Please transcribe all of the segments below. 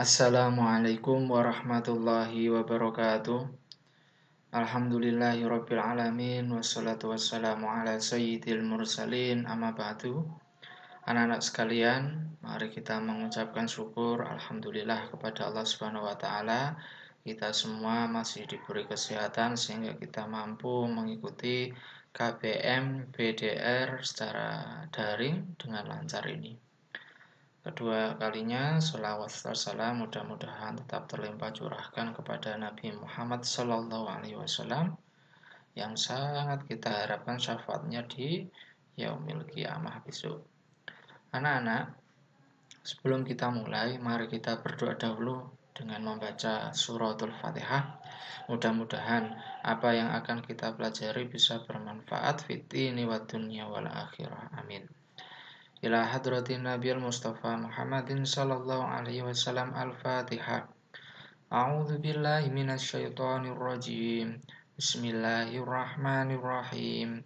Assalamualaikum warahmatullahi wabarakatuh. Alhamdulillahirabbil alamin wassalatu wassalamu ala sayyidil mursalin amma ba'du. Anak-anak sekalian, mari kita mengucapkan syukur alhamdulillah kepada Allah Subhanahu wa taala. Kita semua masih diberi kesehatan sehingga kita mampu mengikuti KBM BDR secara daring dengan lancar ini. Kedua kalinya, sholawat serta salam mudah-mudahan tetap terlimpah curahkan kepada Nabi Muhammad SAW yang sangat kita harapkan syafaatnya di yaumil qiyamah besok. Anak-anak, sebelum kita mulai, mari kita berdoa dahulu dengan membaca suratul Fatihah. Mudah-mudahan apa yang akan kita pelajari bisa bermanfaat fid dini wad dunya wal akhirah. Amin. Ila hadratin Nabiul Mustafa Muhammadin sallallahu alaihi wasallam al-Fatihah. A'udzu billahi minasyaitonir rajim. Bismillahirrahmanirrahim.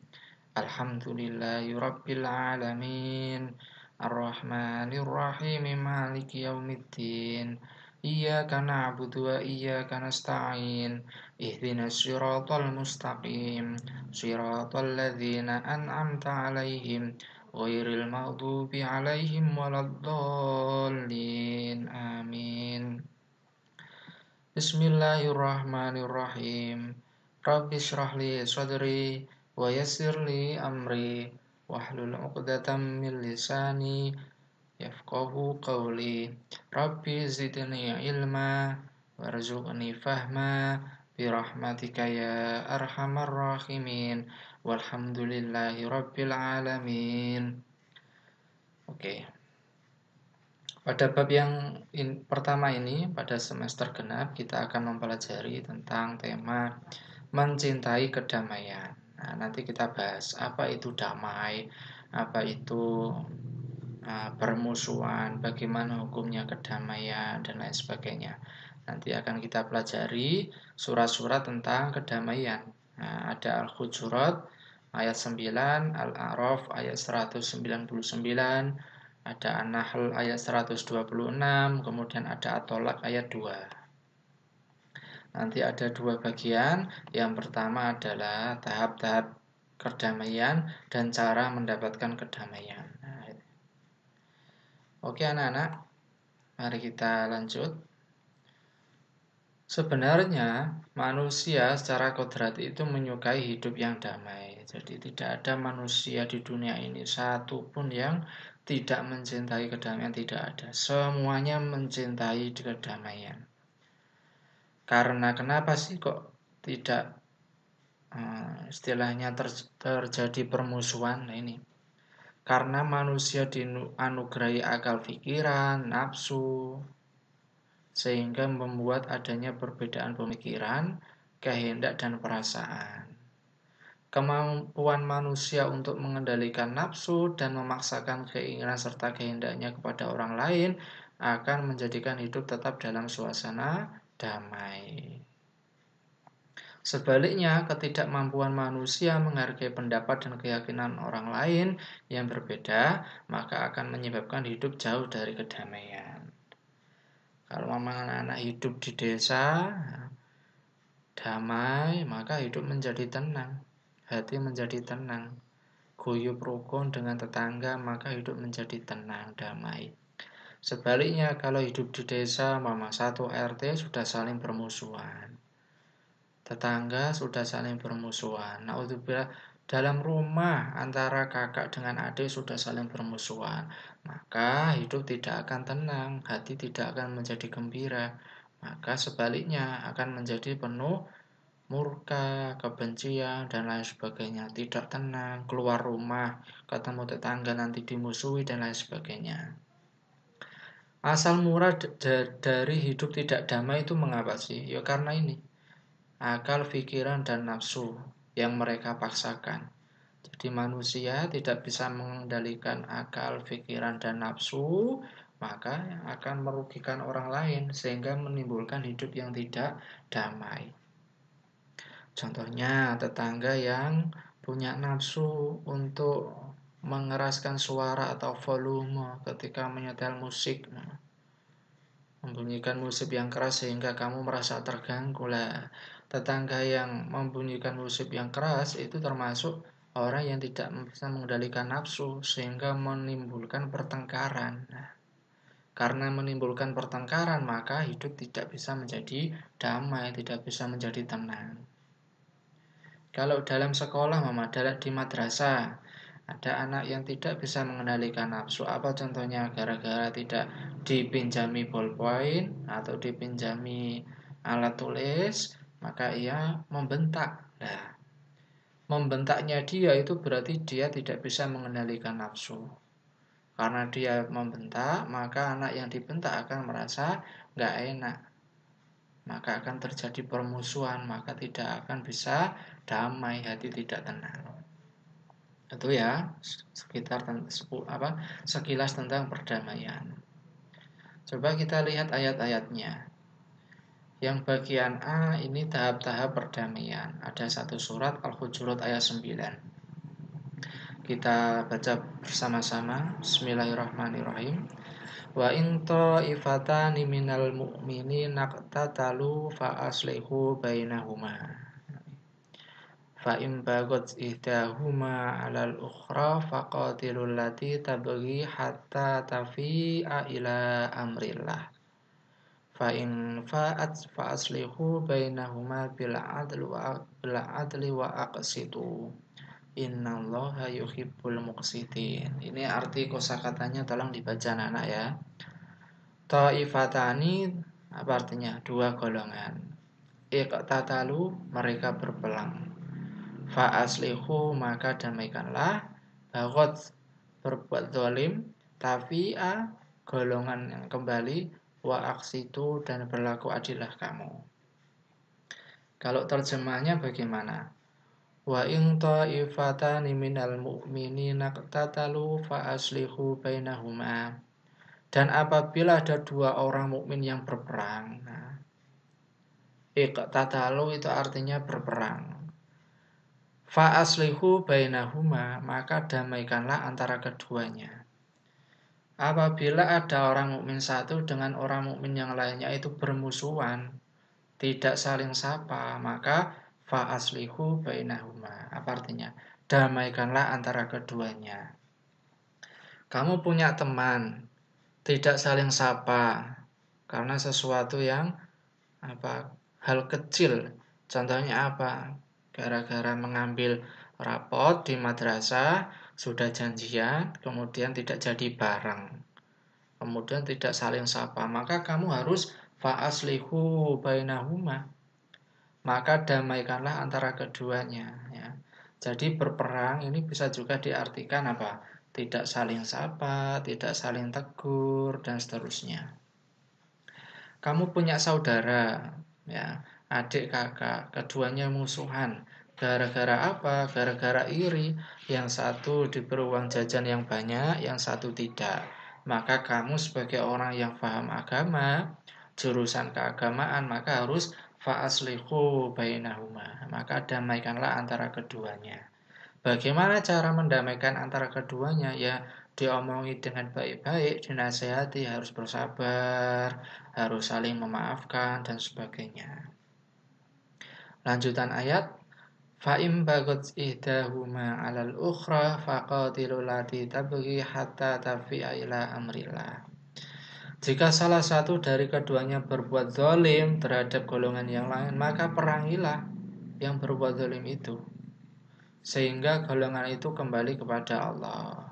Alhamdulillahi rabbil alamin. Ar-Rahmanir Rahim Maliki yaumiddin. Iyyaka na'budu wa iyyaka nasta'in. Ihdinas siratal mustaqim. Siratal ladzina an'amta 'alaihim ghairil maghdubi 'alaihim waladdallin. Amin. Bismillahirrahmanirrahim. Rabbi shrah li sadri wa yassir li amri wahlul 'uqdatam min lisani yafqahu qawli. Rabbi zidni ilma warzuqni fahma birahmatika ya arhamar rahimin. Walhamdulillahi rabbil alamin. Oke. Pada bab yang pertama ini, pada semester genap, kita akan mempelajari tentang tema mencintai kedamaian. Nah, nanti kita bahas apa itu damai, apa itu permusuhan, bagaimana hukumnya kedamaian, dan lain sebagainya. Nanti akan kita pelajari surat-surat tentang kedamaian. Nah, ada Al-Hujurat ayat 9, Al-A'raf ayat 199, ada An-Nahl ayat 126, kemudian ada At-Tolak ayat 2. Nanti ada dua bagian. Yang pertama adalah tahap-tahap kedamaian dan cara mendapatkan kedamaian. Oke anak-anak, mari kita lanjut. Sebenarnya manusia secara kodrat itu menyukai hidup yang damai. Jadi tidak ada manusia di dunia ini satu pun yang tidak mencintai kedamaian, tidak ada. Semuanya mencintai kedamaian. Karena kenapa sih kok tidak istilahnya terjadi permusuhan? Nah ini. Karena manusia dianugerahi akal pikiran, nafsu, sehingga membuat adanya perbedaan pemikiran, kehendak, dan perasaan. Kemampuan manusia untuk mengendalikan nafsu dan memaksakan keinginan serta kehendaknya kepada orang lain akan menjadikan hidup tetap dalam suasana damai. Sebaliknya, ketidakmampuan manusia menghargai pendapat dan keyakinan orang lain yang berbeda, maka akan menyebabkan hidup jauh dari kedamaian. Kalau memang anak-anak hidup di desa damai, maka hidup menjadi tenang, hati menjadi tenang. Guyub rukun dengan tetangga, maka hidup menjadi tenang, damai. Sebaliknya, kalau hidup di desa, mama satu RT sudah saling bermusuhan, tetangga sudah saling bermusuhan. Naudzubillah, dalam rumah antara kakak dengan adik sudah saling bermusuhan, maka hidup tidak akan tenang, hati tidak akan menjadi gembira, maka sebaliknya akan menjadi penuh murka, kebencian, dan lain sebagainya. Tidak tenang, keluar rumah, ketemu tetangga nanti dimusuhi, dan lain sebagainya. Asal murah dari hidup tidak damai itu mengapa sih? Ya karena ini, akal, pikiran, dan nafsu yang mereka paksakan. Jadi manusia tidak bisa mengendalikan akal, pikiran, dan nafsu, maka akan merugikan orang lain sehingga menimbulkan hidup yang tidak damai. Contohnya tetangga yang punya nafsu untuk mengeraskan suara atau volume ketika menyetel musik. Membunyikan musik yang keras sehingga kamu merasa terganggu lah. Tetangga yang membunyikan musik yang keras itu termasuk orang yang tidak bisa mengendalikan nafsu sehingga menimbulkan pertengkaran. Nah, karena menimbulkan pertengkaran maka hidup tidak bisa menjadi damai, tidak bisa menjadi tenang. Kalau dalam sekolah, di madrasah, ada anak yang tidak bisa mengendalikan nafsu. Apa contohnya? Gara-gara tidak dipinjami ballpoint atau dipinjami alat tulis, maka ia membentak. Nah, membentaknya dia itu berarti dia tidak bisa mengendalikan nafsu. Karena dia membentak, maka anak yang dibentak akan merasa nggak enak. Maka akan terjadi permusuhan, maka tidak akan bisa damai, hati tidak tenang. Itu ya sekilas tentang perdamaian. Coba kita lihat ayat-ayatnya. Yang bagian A ini tahap-tahap perdamaian. Ada satu surat Al-Hujurat ayat 9. Kita baca bersama-sama. Bismillahirrahmanirrahim. Wa in ta'ifatani minal mu'minina qatatalu fa aslihu bainahuma. Fa'im bagot ihdahuma 'alal ukhra faqatilul lati tabghi hatta tafi'a ila amrillah. Fa'in fa'at fa'aslihu bainahuma bil adli wa aqsitu. Innallaha yuhibbul muqsitin. Ini arti kosakatanya tolong dibaca anak-anak ya. Ta'ifatani apa artinya? Dua golongan. Iqtatalu mereka berperang. Fa'aslihu maka damaikanlah. Bagot berbuat zalim. Tafi'a golongan yang kembali. Wa aksitu dan berlaku adillah kamu. Kalau terjemahnya bagaimana? Wa in ta'ifatani minal mu'minina qatatalu fa'aslihu bainahuma. Dan apabila ada dua orang mukmin yang berperang, nah, iqtatalu itu artinya berperang. Fa aslihu bainahuma maka damaikanlah antara keduanya. Apabila ada orang mukmin satu dengan orang mukmin yang lainnya itu bermusuhan, tidak saling sapa, maka fa aslihu bainahuma. Apa artinya? Damaikanlah antara keduanya. Kamu punya teman, tidak saling sapa karena sesuatu yang hal kecil. Contohnya apa? Gara-gara mengambil rapot di madrasah, sudah janjian, kemudian tidak jadi bareng. Kemudian tidak saling sapa, maka kamu harus fa'aslihu bainahuma. Maka damaikanlah antara keduanya. Ya. Jadi berperang ini bisa juga diartikan apa? Tidak saling sapa, tidak saling tegur, dan seterusnya. Kamu punya saudara, ya, adik kakak, keduanya musuhan. Gara-gara apa? Gara-gara iri. Yang satu diberi uang jajan yang banyak, yang satu tidak. Maka kamu sebagai orang yang paham agama, jurusan keagamaan, maka harus fa'aslihu bainahuma. Maka damaikanlah antara keduanya. Bagaimana cara mendamaikan antara keduanya? Ya, diomongi dengan baik-baik, dinasehati, harus bersabar, harus saling memaafkan, dan sebagainya. Lanjutan ayat, fa'im bagot ihdahuma 'alal ukhra faqatilul lati tabghi hatta tafi'a ila amrillah. Jika salah satu dari keduanya berbuat zalim terhadap golongan yang lain, maka perangilah yang berbuat zalim itu, sehingga golongan itu kembali kepada Allah.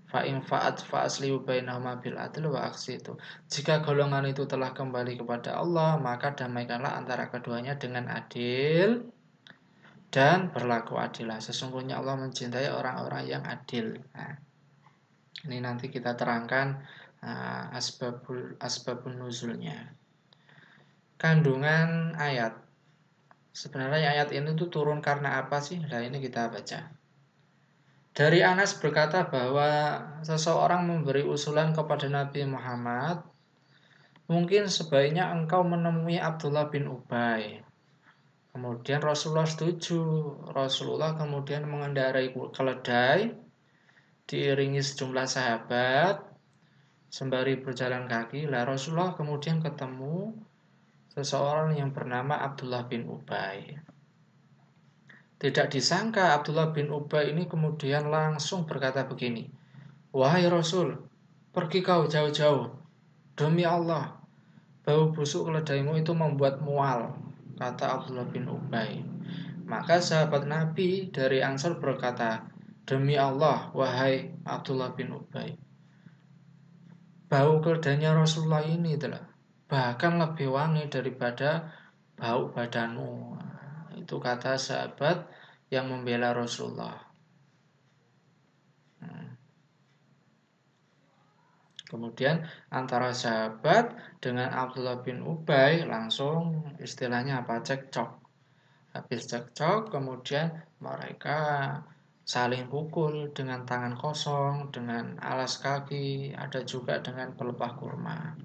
Fa'in fa'at fa'aslihu bainahuma bil adl wa aqsitu. Jika golongan itu telah kembali kepada Allah, maka damaikanlah antara keduanya dengan adil dan berlaku adillah. Sesungguhnya Allah mencintai orang-orang yang adil. Nah, ini nanti kita terangkan asbabun nuzulnya. Kandungan ayat. Sebenarnya ayat ini tuh turun karena apa sih? Nah, ini kita baca. Dari Anas berkata bahwa seseorang memberi usulan kepada Nabi Muhammad, mungkin sebaiknya engkau menemui Abdullah bin Ubay. Kemudian Rasulullah setuju. Rasulullah kemudian mengendarai keledai, diiringi sejumlah sahabat, sembari berjalan kaki, lah Rasulullah kemudian ketemu seseorang yang bernama Abdullah bin Ubay. Tidak disangka Abdullah bin Ubay ini kemudian langsung berkata begini, "Wahai Rasul, pergi kau jauh-jauh. Demi Allah, bau busuk keledaimu itu membuat mual," kata Abdullah bin Ubay. Maka sahabat Nabi dari Ansar berkata, "Demi Allah, wahai Abdullah bin Ubay, bau keledainya Rasulullah ini adalah bahkan lebih wangi daripada bau badanmu." Itu kata sahabat yang membela Rasulullah. Kemudian antara sahabat dengan Abdullah bin Ubay langsung istilahnya apa? Cekcok. Habis cekcok kemudian mereka saling pukul dengan tangan kosong, dengan alas kaki, ada juga dengan pelepah kurma.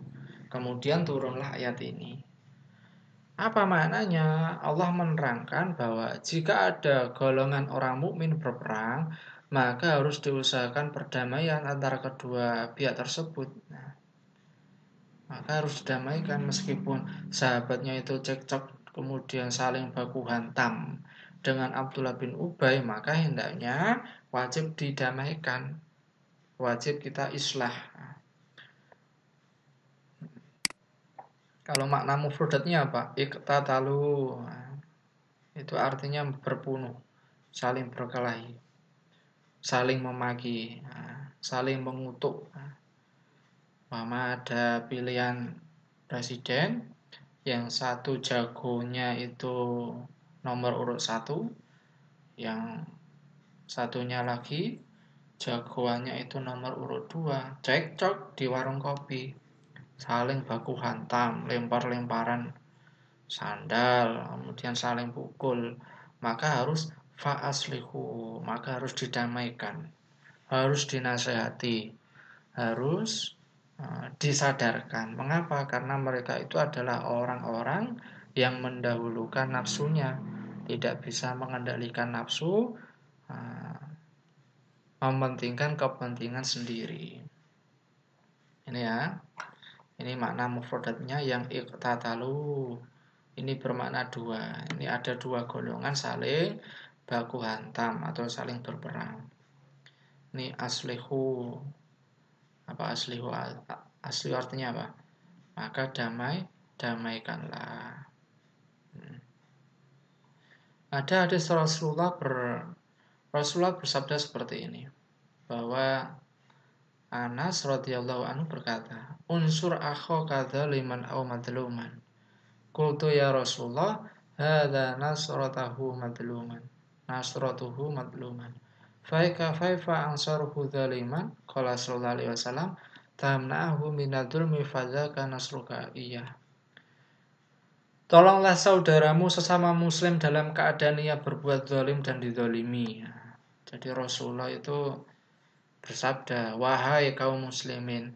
Kemudian turunlah ayat ini. Apa maknanya? Allah menerangkan bahwa jika ada golongan orang mukmin berperang, maka harus diusahakan perdamaian antara kedua pihak tersebut. Nah, maka harus didamaikan meskipun sahabatnya itu cekcok kemudian saling baku hantam dengan Abdullah bin Ubay, maka hendaknya wajib didamaikan, wajib kita islah. Kalau makna mufradatnya apa? Iqtatalu. Itu artinya berbunuh, saling berkelahi, saling memaki, saling mengutuk. Mama ada pilihan presiden, yang satu jagonya itu nomor urut 1, yang satunya lagi jagoannya itu nomor urut 2. Cekcok di warung kopi, saling baku hantam, lempar-lemparan sandal, kemudian saling pukul, maka harus fa'aslihu, maka harus didamaikan, harus dinasehati, harus disadarkan. Mengapa? Karena mereka itu adalah orang-orang yang mendahulukan nafsunya, tidak bisa mengendalikan nafsu, mementingkan kepentingan sendiri. Ini ya, ini makna mufradatnya yang iqtatalu. Ini bermakna dua. Ini ada dua golongan saling baku hantam atau saling berperang. Ini aslihu. Apa aslihu? Asli artinya apa? Maka damaikanlah. Ada hadis Rasulullah bersabda seperti ini, bahwa Anas radhiyallahu anhu berkata, "Unsur akhaka dzaliman aw madluman." Qultu ya Rasulullah, hadza nasratuhu madluman. Faifa ansaruhu dzaliman? Qala sallallahu alaihi wasallam, tamna'ahu minadzulmi fadzaka nasruka iya. Tolonglah saudaramu sesama muslim dalam keadaan ia berbuat zalim dan dizalimi. Jadi Rasulullah itu bersabda, "Wahai kaum muslimin,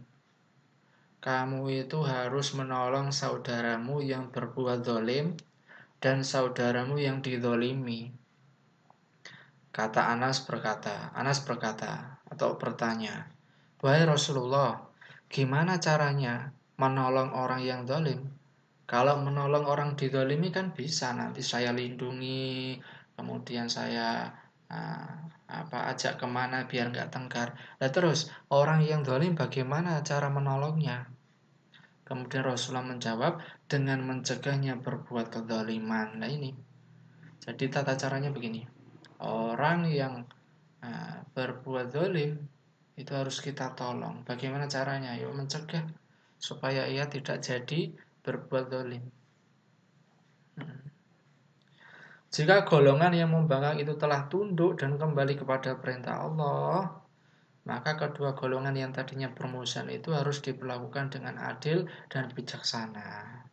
kamu itu harus menolong saudaramu yang berbuat zalim dan saudaramu yang dizalimi." Kata Anas berkata atau bertanya, "Wahai Rasulullah, gimana caranya menolong orang yang zalim? Kalau menolong orang dizalimi kan bisa, nanti saya lindungi, kemudian saya ajak kemana biar nggak tengkar. Nah terus orang yang zalim bagaimana cara menolongnya?" Kemudian Rasulullah menjawab dengan mencegahnya berbuat kezaliman. Nah ini, jadi tata caranya begini. Orang yang berbuat zalim itu harus kita tolong. Bagaimana caranya? Yuk mencegah supaya ia tidak jadi berbuat zalim. Jika golongan yang membangkang itu telah tunduk dan kembali kepada perintah Allah, maka kedua golongan yang tadinya bermusuhan itu harus diperlakukan dengan adil dan bijaksana.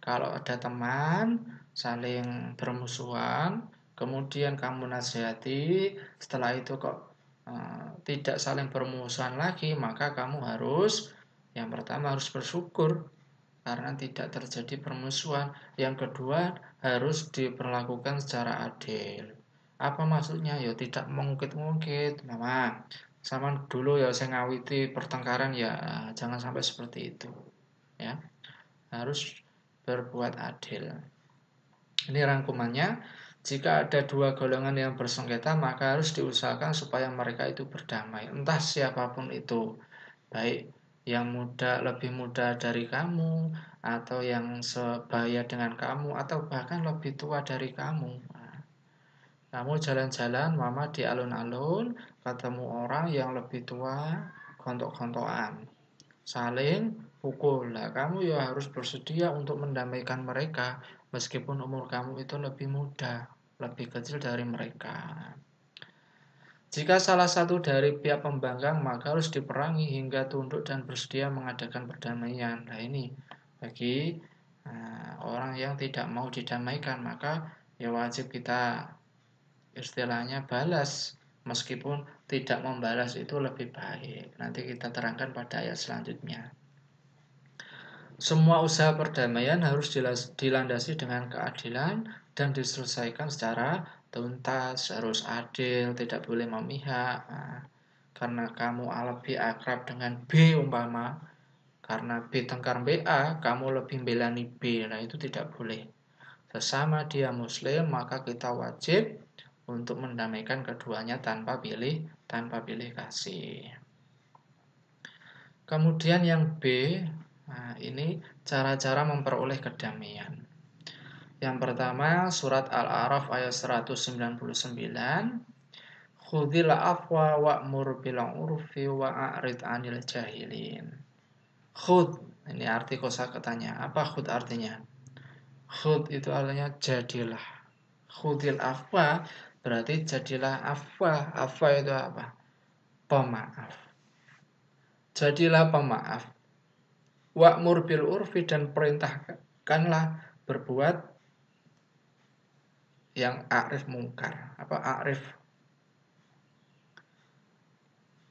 Kalau ada teman saling bermusuhan, kemudian kamu nasihati, setelah itu kok tidak saling bermusuhan lagi, maka kamu harus, yang pertama harus bersyukur karena tidak terjadi permusuhan. Yang kedua harus diperlakukan secara adil. Apa maksudnya? Ya tidak mengungkit-ungkit, mama. Zaman dulu ya saya ngawiti pertengkaran ya jangan sampai seperti itu. Ya, harus berbuat adil. Ini rangkumannya. Jika ada dua golongan yang bersengketa, maka harus diusahakan supaya mereka itu berdamai. Entah siapapun itu, baik yang lebih muda dari kamu, atau yang sebaya dengan kamu, atau bahkan lebih tua dari kamu. Kamu jalan-jalan, mama di alun-alun, ketemu orang yang lebih tua, gontok-gontokan, saling pukul. Nah, kamu ya harus bersedia untuk mendamaikan mereka, meskipun umur kamu itu lebih muda, lebih kecil dari mereka. Jika salah satu dari pihak pembangkang, maka harus diperangi hingga tunduk dan bersedia mengadakan perdamaian. Nah ini bagi orang yang tidak mau didamaikan, maka ya wajib kita istilahnya balas. Meskipun tidak membalas itu lebih baik. Nanti kita terangkan pada ayat selanjutnya. Semua usaha perdamaian harus dilandasi dengan keadilan dan diselesaikan secara tuntas, harus adil, tidak boleh memihak. Nah, karena kamu lebih akrab dengan B umpama, karena B tengkar BA, kamu lebih belani B. Nah, itu tidak boleh. Sesama dia muslim, maka kita wajib untuk mendamaikan keduanya tanpa pilih kasih. Kemudian yang B, nah ini cara-cara memperoleh kedamaian. Yang pertama, surat Al-A'raf ayat 199. Khudhil afwa wa'mur bil 'urfi wa'rid 'anil jahilin. Khud, ini arti kosakatanya. Apa khud artinya? Khud itu artinya jadilah. Khudhil afwa berarti jadilah afwa. Afwa itu apa? Pemaaf. Jadilah pemaaf. Wa'mur bil urfi dan perintahkanlah berbuat yang a'rif mungkar. Apa a'rif?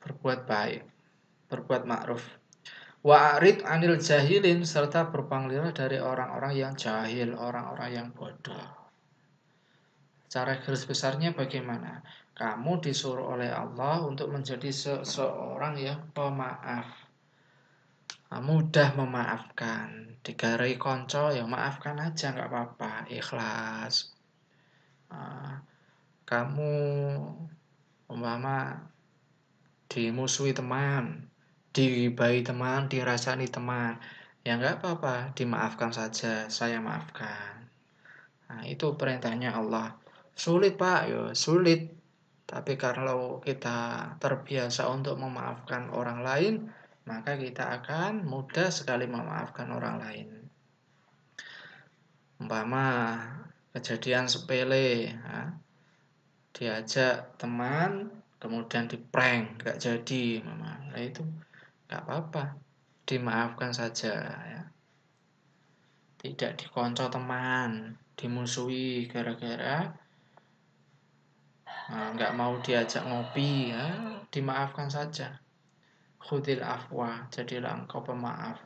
Berbuat baik, berbuat ma'ruf. Wa'rid anil jahilin serta berpaling dari orang-orang yang jahil, orang-orang yang bodoh. Cara garis besarnya bagaimana? Kamu disuruh oleh Allah untuk menjadi seseorang yang pemaaf. Mudah memaafkan. Digarai konco ya maafkan aja, nggak apa-apa, ikhlas. Kamu umpama dimusuhi teman, digibahi teman, dirasani teman, ya nggak apa-apa, dimaafkan saja, saya maafkan. Nah, itu perintahnya Allah. Sulit Pak, ya sulit. Tapi kalau kita terbiasa untuk memaafkan orang lain, maka kita akan mudah sekali memaafkan orang lain. Umpama kejadian sepele, diajak teman, kemudian diprank, gak jadi, nah itu gak apa-apa, dimaafkan saja ya. Tidak dikonco teman, dimusuhi gara-gara nggak mau diajak ngopi ya, dimaafkan saja. Khudil afwa, jadilah engkau pemaaf.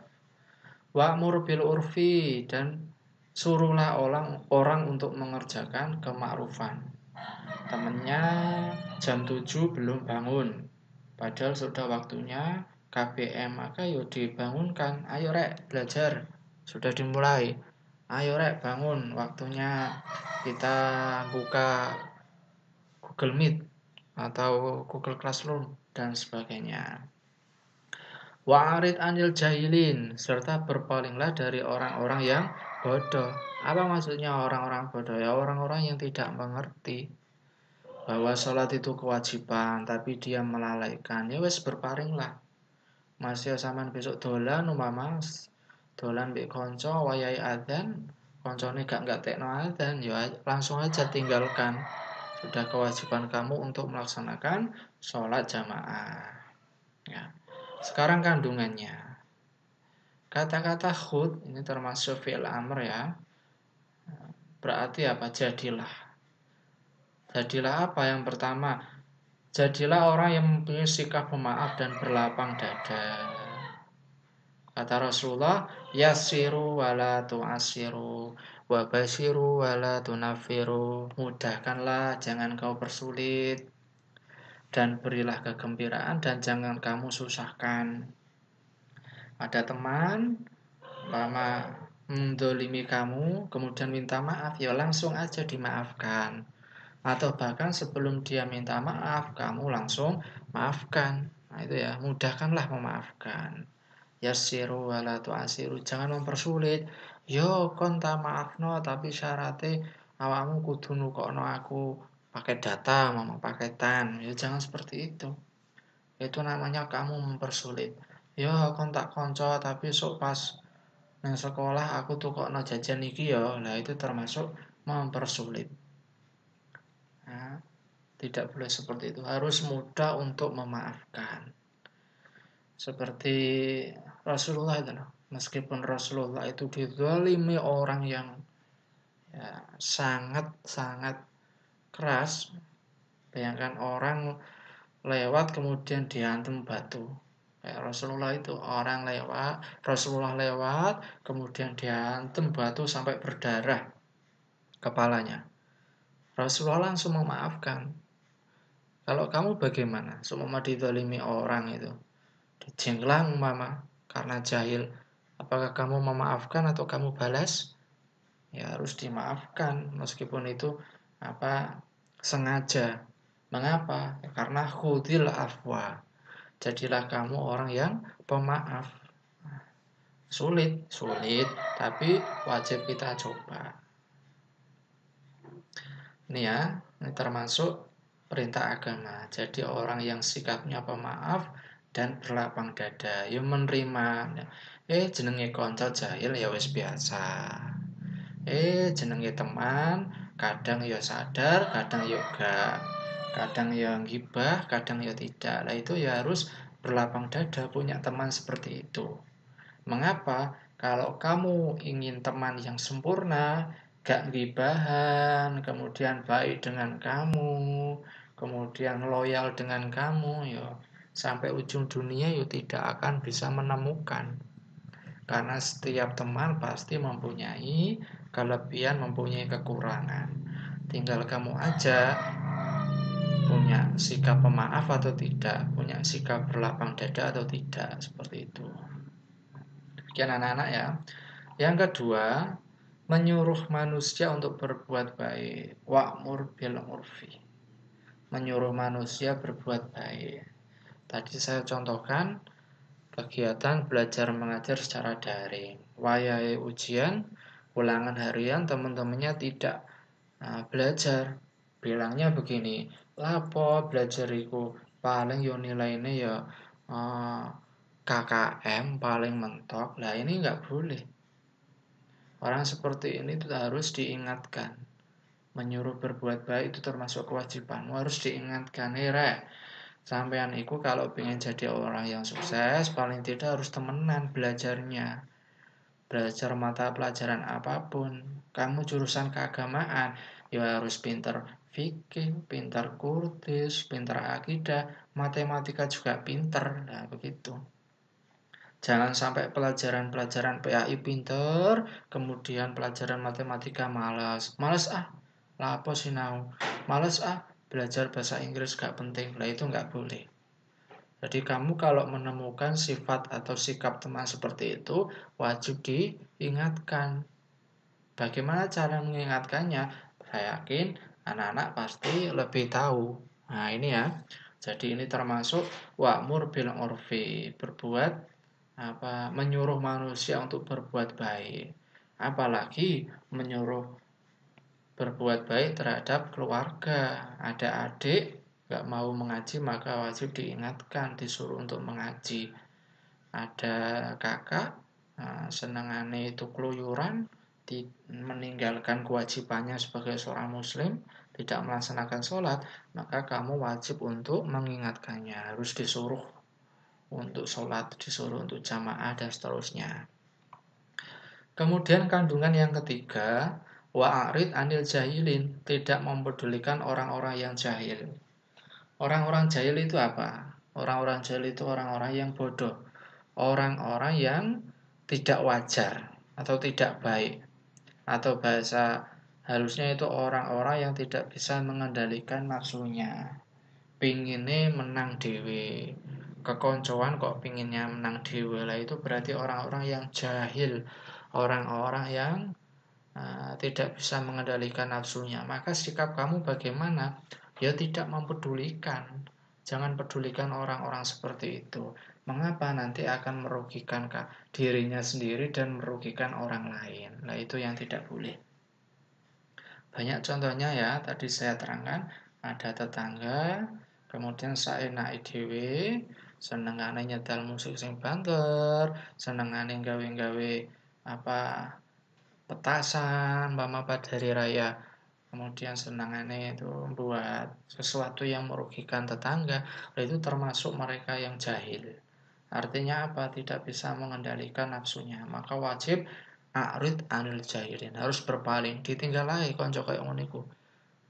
Wa'mur bil urfi, dan suruhlah orang untuk mengerjakan kemakrufan. Temennya jam 7 belum bangun, padahal sudah waktunya KBM, maka yuk dibangunkan. Ayo rek belajar, sudah dimulai. Ayo rek bangun, waktunya kita buka Google Meet atau Google Classroom dan sebagainya. Wa'arid anil jahilin, serta berpalinglah dari orang-orang yang bodoh. Apa maksudnya orang-orang bodoh? Ya orang-orang yang tidak mengerti bahwa sholat itu kewajiban, tapi dia melalaikan. Ya wes berparinglah. Masih zaman besok dolan umpama dolan mbek konco wayahe adzan, koncone gak tekno adzan, ya langsung aja tinggalkan. Sudah kewajiban kamu untuk melaksanakan sholat jamaah. Ya. Sekarang kandungannya. Kata-kata khud ini termasuk fi'il amr ya. Berarti apa? Jadilah. Jadilah apa? Yang pertama, jadilah orang yang mempunyai sikap pemaaf dan berlapang dada. Kata Rasulullah, yassiru wala tu'assiru, wabashiru wala tunafiru. Mudahkanlah, jangan kau persulit. dan berilah kegembiraan dan jangan kamu susahkan. Ada teman lama mendolimi kamu, kemudian minta maaf, ya langsung aja dimaafkan. Atau bahkan sebelum dia minta maaf, kamu langsung maafkan. Nah itu ya, mudahkanlah memaafkan. Yassiru wala tu'asiru, jangan mempersulit. Yo kon ta maafno tapi syaratnya awakmu kudu nukokno aku pakai data, mau pakai tan. Ya jangan seperti itu. Itu namanya kamu mempersulit. Yo kon tak konco tapi sok pas nang sekolah aku tukokno jajan iki yo. Nah itu termasuk mempersulit. Nah, tidak boleh seperti itu. Harus mudah untuk memaafkan. Seperti Rasulullah itu, meskipun Rasulullah itu dizalimi orang yang ya, sangat keras. Bayangkan orang lewat kemudian dihantam batu. Kayak Rasulullah itu orang lewat, Rasulullah lewat, kemudian dihantam batu sampai berdarah kepalanya. Rasulullah langsung memaafkan. Kalau kamu bagaimana? Seumpama dizalimi orang itu, dijengklang mama karena jahil, apakah kamu memaafkan atau kamu balas? Ya harus dimaafkan meskipun itu sengaja. Mengapa? Ya, karena khudil afwa. Jadilah kamu orang yang pemaaf. Sulit, tapi wajib kita coba. Ini ya, ini termasuk perintah agama. Jadi orang yang sikapnya pemaaf dan berlapang dada, ya menerima. Jenenge konco jahil ya wis biasa. Jenenge teman, kadang ya sadar, kadang ya enggak. Kadang ya gibah, kadang ya tidak. Lah itu ya harus berlapang dada punya teman seperti itu. Mengapa? Kalau kamu ingin teman yang sempurna, gak gibahan, kemudian baik dengan kamu, kemudian loyal dengan kamu, ya sampai ujung dunia ya tidak akan bisa menemukan. Karena setiap teman pasti mempunyai kelebihan, mempunyai kekurangan. Tinggal kamu aja punya sikap pemaaf atau tidak, punya sikap berlapang dada atau tidak, seperti itu. Sekian anak-anak ya. Yang kedua, menyuruh manusia untuk berbuat baik. Wa'mur bil urfi. Menyuruh manusia berbuat baik. Tadi saya contohkan kegiatan belajar mengajar secara daring. Wayahe ujian, ulangan harian, teman-temannya tidak belajar. Bilangnya begini, lapo belajar paling yo nilainya ya KKM paling mentok. Lah ini nggak boleh. Orang seperti ini itu harus diingatkan. Menyuruh berbuat baik itu termasuk kewajibanmu, harus diingatkan. Rek, sampean iku kalau pengen jadi orang yang sukses, paling tidak harus temenan belajarnya. Belajar mata pelajaran apapun. Kamu jurusan keagamaan, ya harus pinter fikih, pinter kurtis, pinter akidah, matematika juga pinter. Nah, begitu. Jangan sampai pelajaran-pelajaran PAI pinter, kemudian pelajaran matematika malas. Malas lapo sinau. Malas belajar bahasa Inggris gak penting. Lah itu gak boleh. Jadi kamu kalau menemukan sifat atau sikap teman seperti itu, wajib diingatkan. Bagaimana cara mengingatkannya? Saya yakin anak-anak pasti lebih tahu. Nah ini ya. Jadi ini termasuk wa'mur bil urfi, berbuat menyuruh manusia untuk berbuat baik, apalagi menyuruh berbuat baik terhadap keluarga. Ada adik gak mau mengaji maka wajib diingatkan, disuruh untuk mengaji. Ada kakak senengane itu keluyuran, meninggalkan kewajibannya sebagai seorang muslim, tidak melaksanakan sholat, maka kamu wajib untuk mengingatkannya, harus disuruh untuk sholat, disuruh untuk jamaah dan seterusnya. Kemudian kandungan yang ketiga, wa'arid anil jahilin, tidak mempedulikan orang-orang yang jahil. Orang-orang jahil itu apa? Orang-orang jahil itu orang-orang yang bodoh, orang-orang yang tidak wajar atau tidak baik, atau bahasa halusnya itu orang-orang yang tidak bisa mengendalikan nafsunya. pingine menang dhewe. Kekoncoan kok pinginnya menang dhewe lah, itu berarti orang-orang yang jahil, orang-orang yang tidak bisa mengendalikan nafsunya. Maka sikap kamu bagaimana? Ya tidak mempedulikan. Jangan pedulikan orang-orang seperti itu. Mengapa? Nanti akan merugikan dirinya sendiri dan merugikan orang lain. Nah, itu yang tidak boleh. Banyak contohnya ya, tadi saya terangkan, ada tetangga, kemudian saenake dhewe, senengane nyetel musik sing banter, senengane gawe-gawe apa petasan, pada hari raya. Kemudian senangannya itu buat sesuatu yang merugikan tetangga, itu termasuk mereka yang jahil. Artinya apa? Tidak bisa mengendalikan nafsunya. Maka wajib a'rid anil jahilin, harus berpaling, ditinggal lagi konco kayak ngono iku.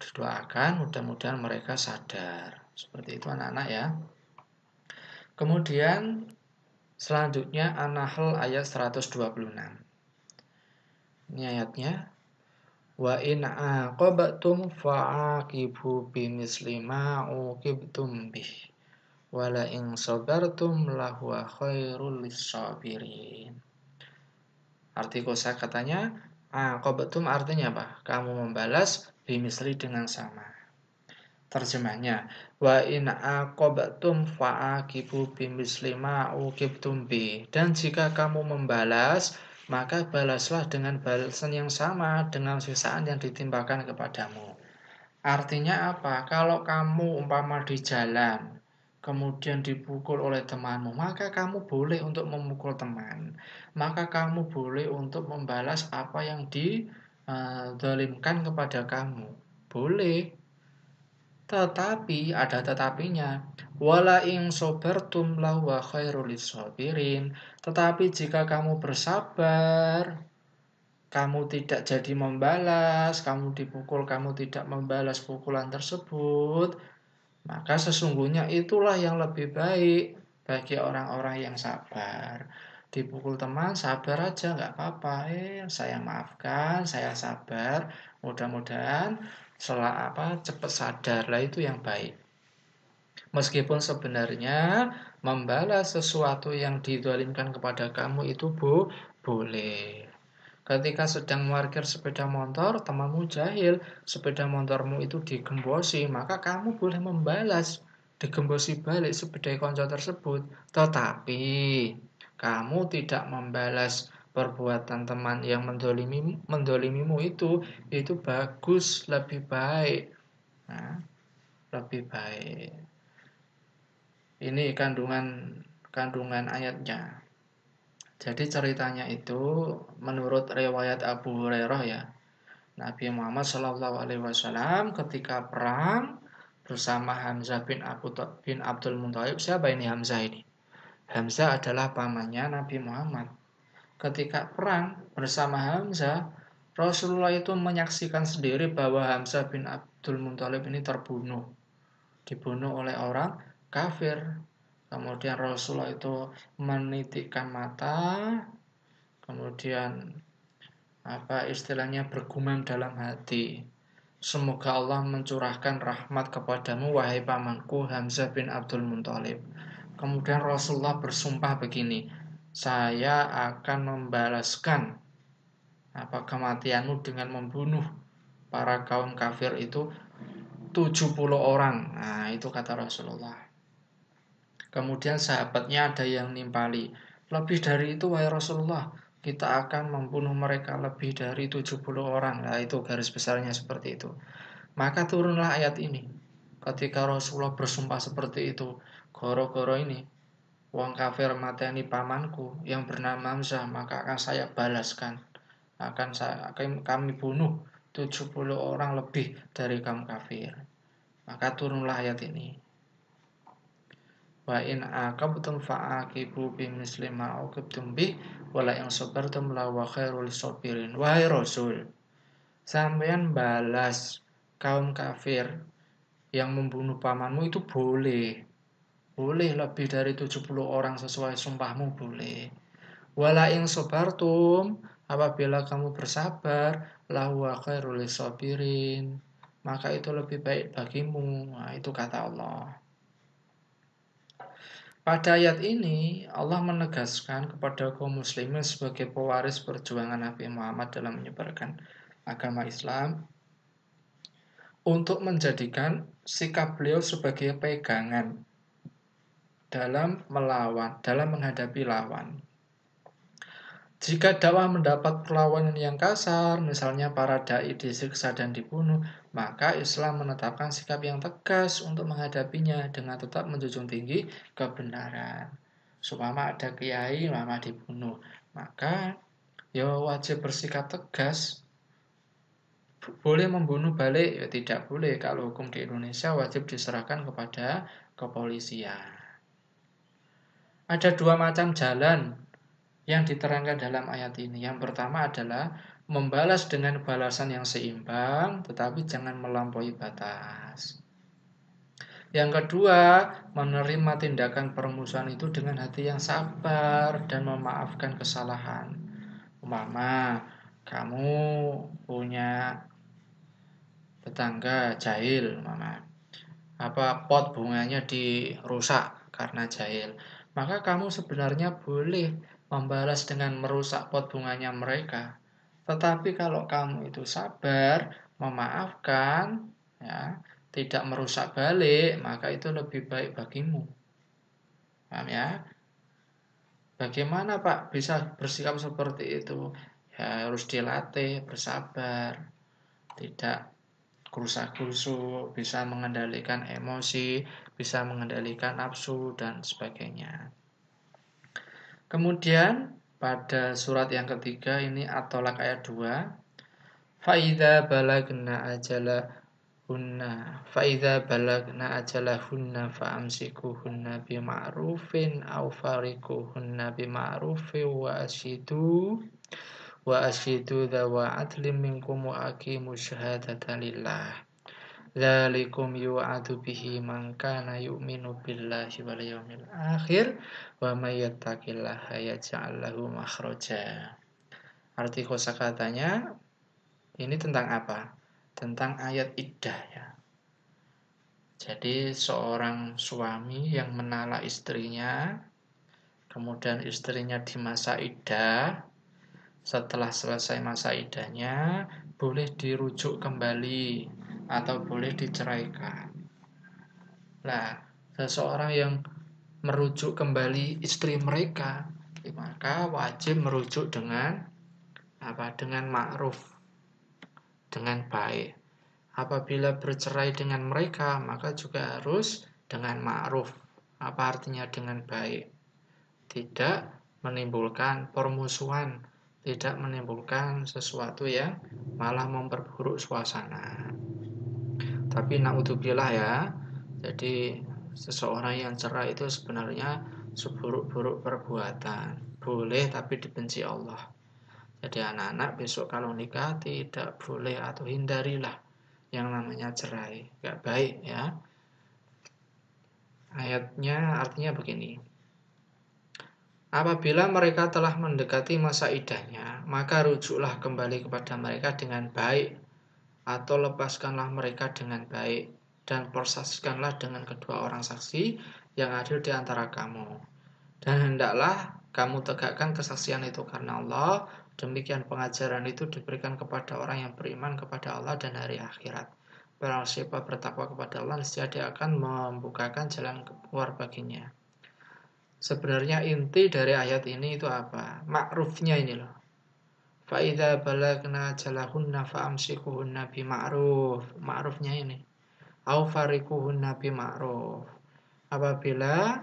Didoakan mudah-mudahan mereka sadar. Seperti itu anak-anak ya. Kemudian selanjutnya An-Nahl ayat 126. Ini ayatnya, wa in aqabtum fa'aqibu bimisli ma uqibtum bih wala in sabartum lahuwa khairul lisabirin. Arti kosakatanya aqabtum artinya apa? Kamu membalas bimisli dengan sama. Terjemahnya, wa in aqabtum fa'aqibu bimisli ma uqibtum bih. Dan jika kamu membalas, maka balaslah dengan balasan yang sama, dengan sisaan yang ditimpakan kepadamu. Artinya apa? Kalau kamu umpama di jalan, kemudian dipukul oleh temanmu, maka kamu boleh untuk memukul teman. Maka kamu boleh untuk membalas apa yang dizalimkan kepada kamu. Boleh. Tetapi ada tetapinya. Wala in sabartum lahuwa khairul lisabirin. Tetapi jika kamu bersabar, kamu tidak jadi membalas, kamu dipukul, kamu tidak membalas pukulan tersebut, maka sesungguhnya itulah yang lebih baik bagi orang-orang yang sabar. Dipukul teman, sabar aja, nggak apa-apa. Saya maafkan, saya sabar. Mudah-mudahan cepat sadar lah, itu yang baik. Meskipun sebenarnya membalas sesuatu yang dizalimkan kepada kamu itu boleh. Ketika sedang parkir sepeda motor, temanmu jahil, sepeda motormu itu digembosi, maka kamu boleh membalas, digembosi balik sepeda konco tersebut. Tetapi kamu tidak membalas perbuatan teman yang mendolimimu itu bagus, lebih baik. Nah, lebih baik. Ini kandungan ayatnya. Jadi ceritanya itu menurut riwayat Abu Hurairah ya. Nabi Muhammad SAW ketika perang bersama Hamzah bin Abdul Muthalib. Siapa ini Hamzah ini? Hamzah adalah pamannya Nabi Muhammad. Ketika perang bersama Hamzah, Rasulullah itu menyaksikan sendiri bahwa Hamzah bin Abdul Muthalib ini dibunuh oleh orang kafir. Kemudian Rasulullah itu menitikkan mata, kemudian istilahnya bergumam dalam hati, semoga Allah mencurahkan rahmat kepadamu wahai pamanku Hamzah bin Abdul Muthalib. Kemudian Rasulullah bersumpah begini, saya akan membalaskan kematianmu dengan membunuh para kaum kafir itu 70 orang. Nah, itu kata Rasulullah. Kemudian sahabatnya ada yang nimpali, lebih dari itu wahai Rasulullah, kita akan membunuh mereka lebih dari 70 orang. Nah, itu garis besarnya seperti itu. Maka turunlah ayat ini. Ketika Rasulullah bersumpah seperti itu, goro-goro ini, wong kafir mateni pamanku yang bernama Hamzah, maka akan saya balaskan. Kami bunuh 70 orang lebih dari kaum kafir. Maka turunlah ayat ini. Wa in aqabtum fa'aqibu bimisli ma uqibtum bih wala in sabartum la wa khairul sabirin. Wahai Rasul, sampean balas kaum kafir yang membunuh pamanmu itu boleh. Boleh lebih dari 70 orang sesuai sumpahmu, boleh. Wala in sabartum, apabila kamu bersabar, la wa khairul sabirin, maka itu lebih baik bagimu. Nah, itu kata Allah. Pada ayat ini Allah menegaskan kepada kaum muslimin sebagai pewaris perjuangan Nabi Muhammad dalam menyebarkan agama Islam untuk menjadikan sikap beliau sebagai pegangan dalam menghadapi lawan. Jika dakwah mendapat perlawanan yang kasar, misalnya para dai disiksa dan dibunuh, maka Islam menetapkan sikap yang tegas untuk menghadapinya dengan tetap menjunjung tinggi kebenaran. Supaya ada kiai lama dibunuh, maka ya wajib bersikap tegas. Boleh membunuh balik? Ya tidak boleh. Kalau hukum di Indonesia wajib diserahkan kepada kepolisian. Ada dua macam jalan yang diterangkan dalam ayat ini. Yang pertama adalah membalas dengan balasan yang seimbang, tetapi jangan melampaui batas. Yang kedua, menerima tindakan permusuhan itu dengan hati yang sabar dan memaafkan kesalahan. Umpama, kamu punya tetangga jahil, umpama, pot bunganya dirusak karena jahil, maka kamu sebenarnya boleh membalas dengan merusak pot bunganya mereka. Tetapi kalau kamu itu sabar, memaafkan, ya, tidak merusak balik, maka itu lebih baik bagimu. Paham ya? Bagaimana Pak bisa bersikap seperti itu? Ya harus dilatih, bersabar, tidak gerusak-gerusuk, bisa mengendalikan emosi, bisa mengendalikan nafsu, dan sebagainya. Kemudian pada surat yang ketiga ini At-Tolak ayat 2, فَإِذَا بَلَغْنَا أَجَلَهُنَّ فَأَمْسِكُوهُنَّ بِمَعْرُوفٍ أَوْ فَارِقُوهُنَّ بِمَعْرُوفٍ وَأَشْهِدُوا ذَوَا عَدْلٍ مِنْكُمْ وَأَقِيمُوا الشَّهَادَةَ لِلَّهِ ذَلِكُمْ يُوعَظُ بِهِ مَنْ كَانَ يُؤْمِنُ بِاللَّهِ وَالْيَوْمِ الْآخِرِ وَمَنْ يَتَّقِ اللَّهَ يَجْعَلْ لَهُ مَخْرَجًا. Arti kosakatanya ini tentang apa? Tentang ayat iddah ya. Jadi seorang suami yang menala istrinya, kemudian istrinya di masa iddah, setelah selesai masa iddahnya boleh dirujuk kembali atau boleh diceraikan. Nah, seseorang yang merujuk kembali istri mereka, maka wajib merujuk dengan dengan ma'ruf, dengan baik. Apabila bercerai dengan mereka, maka juga harus dengan ma'ruf. Apa artinya dengan baik? Tidak menimbulkan permusuhan, tidak menimbulkan sesuatu yang malah memperburuk suasana. Tapi naudzubillah ya, jadi seseorang yang cerai itu sebenarnya seburuk-buruk perbuatan. Boleh tapi dibenci Allah. Jadi anak-anak besok kalau nikah tidak boleh atau hindarilah yang namanya cerai. Gak baik ya. Ayatnya artinya begini. Apabila mereka telah mendekati masa iddahnya, maka rujuklah kembali kepada mereka dengan baik, atau lepaskanlah mereka dengan baik, dan persaksikanlah dengan kedua orang saksi yang adil di antara kamu. Dan hendaklah kamu tegakkan kesaksian itu karena Allah. Demikian pengajaran itu diberikan kepada orang yang beriman kepada Allah dan hari akhirat. Barang siapa bertakwa kepada Allah, niscaya dia akan membukakan jalan keluar baginya. Sebenarnya inti dari ayat ini itu apa? Ma'rufnya ini loh. Fa'idha balagna jalahunna fa'amsikuhunna bima'ruf. Ma'rufnya ini. Au farikuhunna bima'ruf. Apabila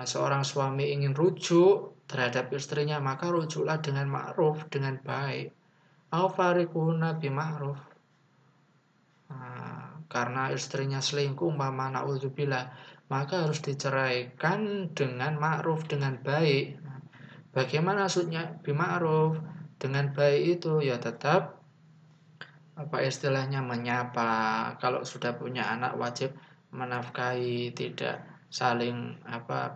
seorang suami ingin rujuk terhadap istrinya, maka rujuklah dengan ma'ruf, dengan baik. Au farikuhunna bima'ruf. Karena istrinya selingkuh, umpama na'udzubillah, maka harus diceraikan dengan ma'ruf, dengan baik. Bagaimana maksudnya bima'ruf? Dengan baik itu ya tetap istilahnya menyapa. Kalau sudah punya anak wajib menafkahi, tidak saling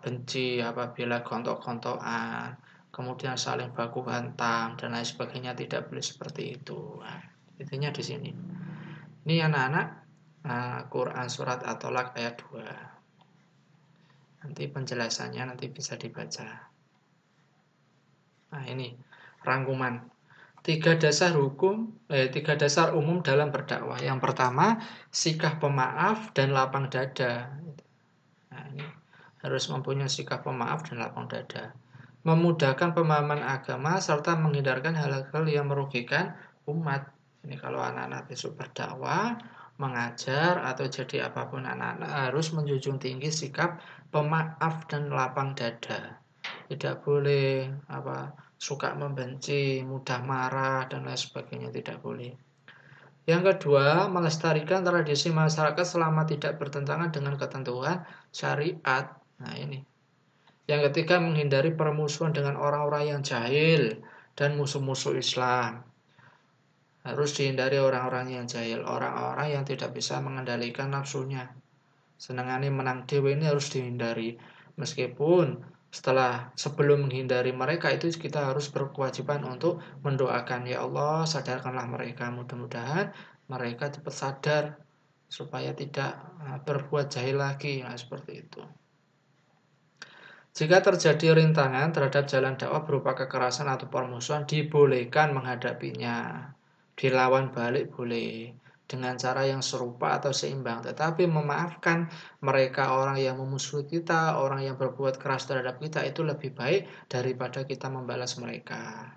benci apabila gontok-gontokan, kemudian saling baku hantam dan lain sebagainya, tidak boleh seperti itu. Nah, intinya di sini. Ini anak-anak, Quran surat At-Tolak ayat 2. Nanti penjelasannya nanti bisa dibaca. Nah, ini rangkuman. Tiga dasar umum dalam berdakwah. Yang pertama, sikap pemaaf dan lapang dada. Nah, ini harus mempunyai sikap pemaaf dan lapang dada. Memudahkan pemahaman agama serta menghindarkan hal-hal yang merugikan umat. Ini kalau anak-anak besok berdakwah, mengajar atau jadi apapun, anak-anak harus menjunjung tinggi sikap pemaaf dan lapang dada. Tidak boleh suka membenci, mudah marah dan lain sebagainya, tidak boleh. Yang kedua, melestarikan tradisi masyarakat selama tidak bertentangan dengan ketentuan syariat. Nah, ini. Yang ketiga, menghindari permusuhan dengan orang-orang yang jahil dan musuh-musuh Islam. Harus dihindari orang-orang yang jahil, orang-orang yang tidak bisa mengendalikan nafsunya. Senangane menang dewe ini harus dihindari. Meskipun sebelum menghindari mereka itu kita harus berkewajiban untuk mendoakan, ya Allah sadarkanlah mereka, mudah-mudahan mereka cepat sadar supaya tidak berbuat jahil lagi. Nah, seperti itu. Jika terjadi rintangan terhadap jalan dakwah berupa kekerasan atau permusuhan, dibolehkan menghadapinya. Dilawan balik boleh dengan cara yang serupa atau seimbang. Tetapi memaafkan mereka, orang yang memusuhi kita, orang yang berbuat keras terhadap kita, itu lebih baik daripada kita membalas mereka.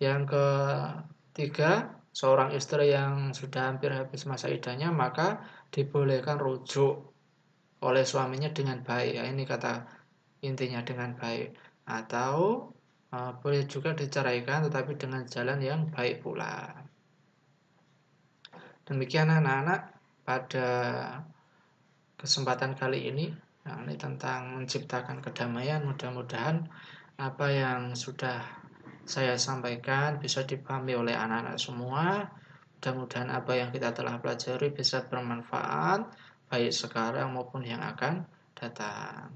Yang ketiga, seorang istri yang sudah hampir habis masa iddahnya, maka dibolehkan rujuk oleh suaminya dengan baik. Ya, ini kata intinya, dengan baik. Atau boleh juga diceraikan tetapi dengan jalan yang baik pula. Demikian anak-anak pada kesempatan kali ini. Nah, ini tentang menciptakan kedamaian. Mudah-mudahan apa yang sudah saya sampaikan bisa dipahami oleh anak-anak semua. Mudah-mudahan apa yang kita telah pelajari bisa bermanfaat baik sekarang maupun yang akan datang.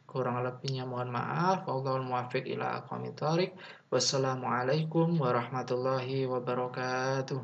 Kurang lebihnya mohon maaf. Wallahul muwaffiq ila aqwamit thoriq. Wassalamualaikum warahmatullahi wabarakatuh.